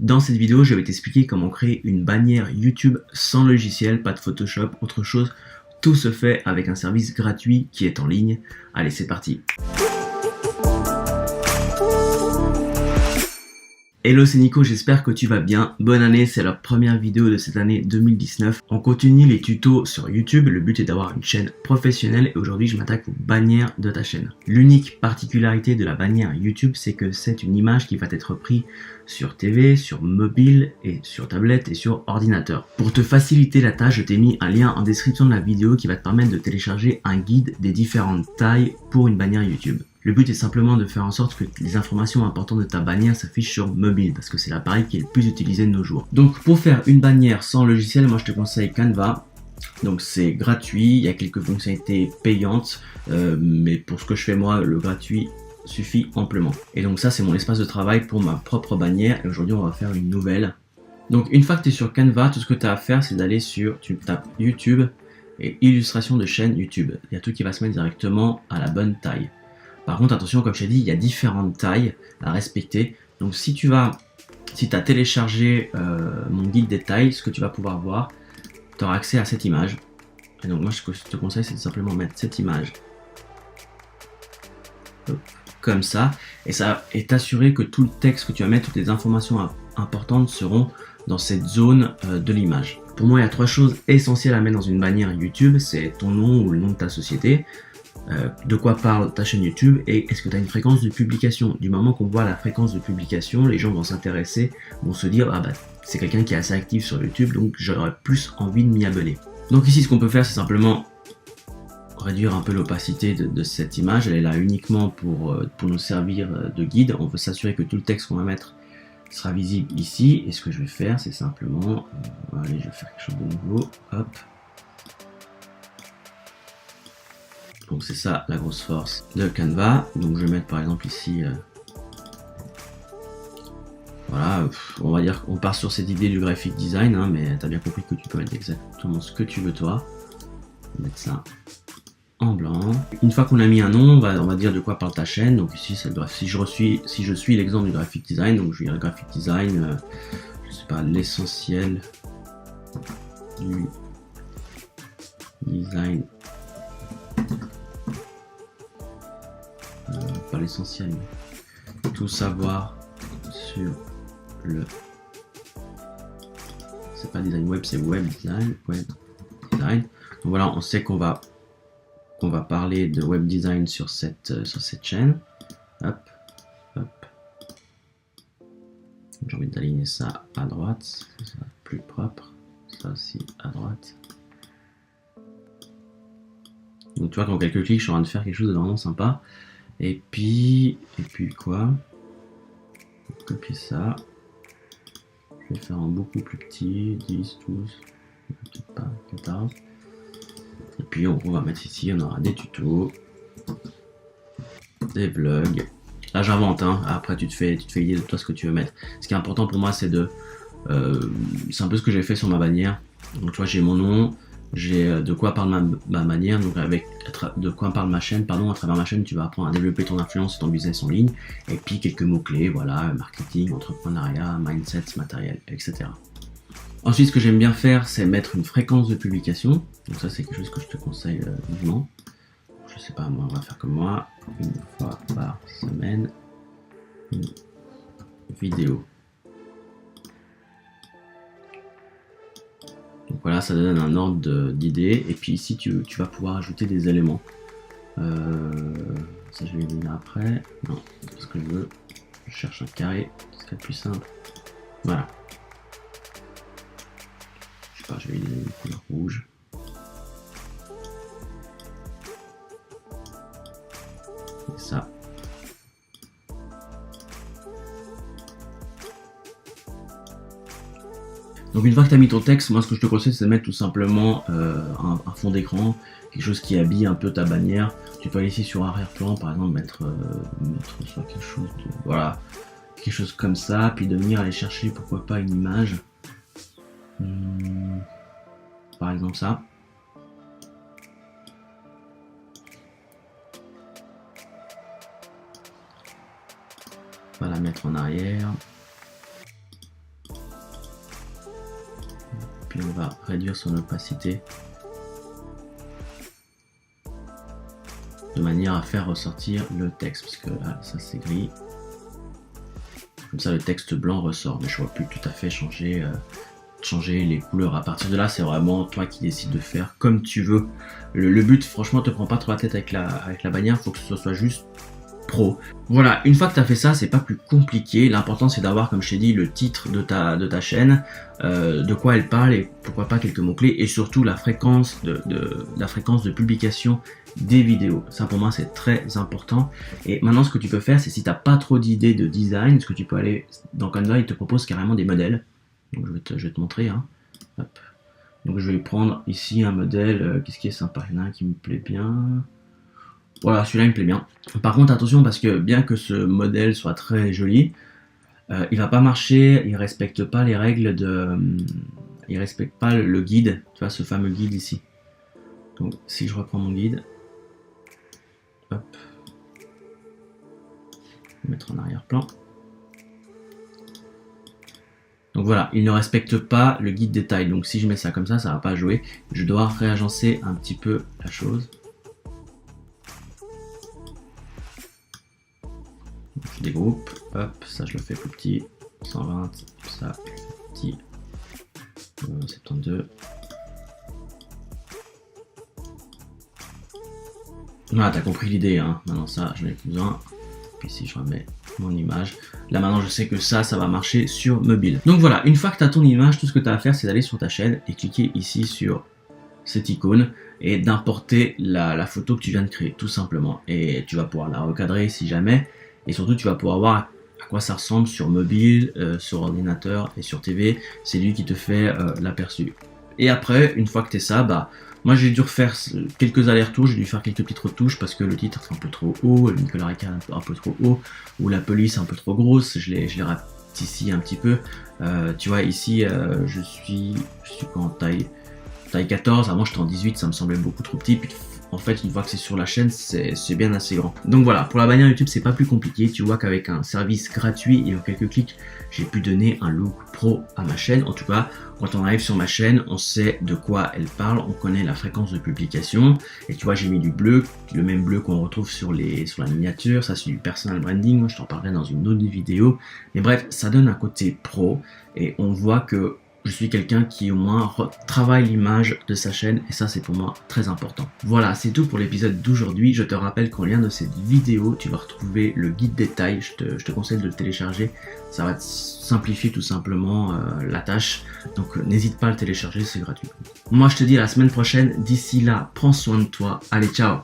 Dans cette vidéo, je vais t'expliquer comment créer une bannière YouTube sans logiciel, pas de Photoshop, autre chose. Tout se fait avec un service gratuit qui est en ligne. Allez, c'est parti. Hello, c'est Nico, j'espère que tu vas bien. Bonne année, c'est la première vidéo de cette année 2019. On continue les tutos sur YouTube. Le but est d'avoir une chaîne professionnelle et aujourd'hui je m'attaque aux bannières de ta chaîne. L'unique particularité de la bannière YouTube, c'est que c'est une image qui va être prise sur TV, sur mobile et sur tablette et sur ordinateur. Pour te faciliter la tâche, je t'ai mis un lien en description de la vidéo qui va te permettre de télécharger un guide des différentes tailles pour une bannière YouTube. Le but est simplement de faire en sorte que les informations importantes de ta bannière s'affichent sur mobile parce que c'est l'appareil qui est le plus utilisé de nos jours. Donc pour faire une bannière sans logiciel, moi je te conseille Canva. Donc c'est gratuit, il y a quelques fonctionnalités payantes, mais pour ce que je fais moi, le gratuit suffit amplement. Et donc ça c'est mon espace de travail pour ma propre bannière et aujourd'hui on va faire une nouvelle. Donc une fois que tu es sur Canva, tout ce que tu as à faire c'est d'aller sur, tu tapes YouTube et illustration de chaîne YouTube. Il y a tout qui va se mettre directement à la bonne taille. Par contre, attention, comme je t'ai dit, il y a différentes tailles à respecter. Donc, si tu as téléchargé mon guide des tailles, ce que tu vas pouvoir voir, tu auras accès à cette image. Et donc, moi, ce que je te conseille, c'est de simplement mettre cette image comme ça. Et ça est assuré que tout le texte que tu vas mettre, toutes les informations importantes seront dans cette zone de l'image. Pour moi, il y a trois choses essentielles à mettre dans une bannière YouTube. C'est ton nom ou le nom de ta société. De quoi parle ta chaîne YouTube et est-ce que tu as une fréquence de publication. Du moment qu'on voit la fréquence de publication, les gens vont s'intéresser, vont se dire ah bah c'est quelqu'un qui est assez actif sur YouTube donc j'aurais plus envie de m'y abonner. Donc ici ce qu'on peut faire c'est simplement réduire un peu l'opacité de cette image. Elle est là uniquement pour nous servir de guide. On veut s'assurer que tout le texte qu'on va mettre sera visible ici et ce que je vais faire c'est simplement allez, je vais faire quelque chose de nouveau, hop. Donc c'est ça la grosse force de Canva. Donc je vais mettre par exemple ici, voilà, on va dire qu'on part sur cette idée du graphic design, hein, mais tu as bien compris que tu peux mettre exactement ce que tu veux toi. On va mettre ça en blanc. Une fois qu'on a mis un nom, on va dire de quoi parle ta chaîne. Donc ici, si je suis l'exemple du graphic design, donc je vais dire graphic design, je sais pas, l'essentiel du design. Pas l'essentiel, mais tout savoir sur le. C'est pas design web, c'est web design. Donc voilà, on sait qu'on va parler de web design sur cette chaîne. Hop, hop. J'ai envie d'aligner ça à droite, ça sera plus propre. Ça aussi à droite. Donc tu vois qu'en quelques clics, je suis en train de faire quelque chose de vraiment sympa. Et puis quoi? Copier ça. Je vais faire en beaucoup plus petit, 10, 12, peut-être pas, 14. Et puis on va mettre ici, on aura des tutos, des vlogs. Là j'invente, hein. Après tu te fais l'idée de toi ce que tu veux mettre. Ce qui est important pour moi c'est c'est un peu ce que j'ai fait sur ma bannière. Donc tu vois j'ai mon nom. J'ai de quoi parle ma manière, donc de quoi parle ma chaîne, pardon, à travers ma chaîne tu vas apprendre à développer ton influence et ton business en ligne, et puis quelques mots-clés, voilà, marketing, entrepreneuriat, mindset, matériel, etc. Ensuite, ce que j'aime bien faire, c'est mettre une fréquence de publication, donc ça c'est quelque chose que je te conseille vivement. Je sais pas, moi on va faire comme moi, une fois par semaine, une vidéo. Donc voilà, ça donne un ordre d'idée. Et puis ici, tu vas pouvoir ajouter des éléments. Ça, je vais venir après. Non, ce que je veux, je cherche un carré, ce qui est le plus simple. Voilà. Je sais pas, je vais utiliser une couleur rouge. Et ça. Donc une fois que tu as mis ton texte, moi ce que je te conseille c'est de mettre tout simplement un fond d'écran, quelque chose qui habille un peu ta bannière. Tu peux aller ici sur arrière-plan par exemple, mettre sur quelque chose de, voilà, quelque chose comme ça, puis de venir aller chercher pourquoi pas une image. Par exemple ça. On va la mettre en arrière. puis on va réduire son opacité de manière à faire ressortir le texte, parce que là, ça c'est gris. Comme ça, le texte blanc ressort, mais je ne vois plus tout à fait changer les couleurs. À partir de là, c'est vraiment toi qui décides de faire comme tu veux. Le but, franchement, te prends pas trop la tête avec la bannière, il faut que ce soit juste pro. Voilà, une fois que tu as fait ça, c'est pas plus compliqué. L'important, c'est d'avoir, comme je t'ai dit, le titre de ta chaîne, de quoi elle parle et pourquoi pas quelques mots-clés, et surtout la fréquence de publication des vidéos. Ça, pour moi, c'est très important. Et maintenant, ce que tu peux faire, c'est si tu n'as pas trop d'idées de design, ce que tu peux aller dans Canva, il te propose carrément des modèles. Donc, je vais te montrer. Hein. Hop. Donc, je vais prendre ici un modèle. Qu'est-ce qui est sympa? Il y en a un qui me plaît bien. Voilà, celui-là il me plaît bien. Par contre, attention, parce que bien que ce modèle soit très joli, il va pas marcher, il respecte pas les règles il respecte pas le guide, tu vois, ce fameux guide ici. Donc, si je reprends mon guide, hop, je vais mettre en arrière-plan. Donc voilà, il ne respecte pas le guide détail. Donc si je mets ça comme ça va pas jouer. Je dois réagencer un petit peu la chose. Je dégroupe, hop, ça je le fais plus petit, 120, ça petit, 72. Voilà, t'as compris l'idée, hein. Maintenant ça, je n'ai plus besoin. Puis si je remets mon image, là maintenant je sais que ça va marcher sur mobile. Donc voilà, une fois que tu as ton image, tout ce que tu as à faire, c'est d'aller sur ta chaîne et cliquer ici sur cette icône et d'importer la photo que tu viens de créer, tout simplement. Et tu vas pouvoir la recadrer si jamais. Et surtout, tu vas pouvoir voir à quoi ça ressemble sur mobile, sur ordinateur et sur TV. C'est lui qui te fait l'aperçu. Et après, une fois que tu es ça, moi j'ai dû refaire quelques allers-retours, j'ai dû faire quelques petites retouches parce que le titre est un peu trop haut, le Nicolas Ricard un peu trop haut, ou la police un peu trop grosse, je l'ai rapetissi un petit peu. Tu vois, ici, je suis quoi en taille 14, avant j'étais en 18, ça me semblait beaucoup trop petit. Puis, en fait, une fois que c'est sur la chaîne, c'est bien assez grand. Donc voilà, pour la bannière YouTube, c'est pas plus compliqué. Tu vois qu'avec un service gratuit et en quelques clics, j'ai pu donner un look pro à ma chaîne. En tout cas, quand on arrive sur ma chaîne, on sait de quoi elle parle, on connaît la fréquence de publication. Et tu vois, j'ai mis du bleu, le même bleu qu'on retrouve sur la miniature. Ça, c'est du personal branding. Je t'en parlerai dans une autre vidéo. Mais bref, ça donne un côté pro et on voit que je suis quelqu'un qui au moins travaille l'image de sa chaîne et ça c'est pour moi très important. Voilà, c'est tout pour l'épisode d'aujourd'hui. Je te rappelle qu'en lien de cette vidéo, tu vas retrouver le guide détail. Je te conseille de le télécharger. Ça va te simplifier tout simplement la tâche. Donc n'hésite pas à le télécharger, c'est gratuit. Moi je te dis à la semaine prochaine. D'ici là, prends soin de toi. Allez, ciao!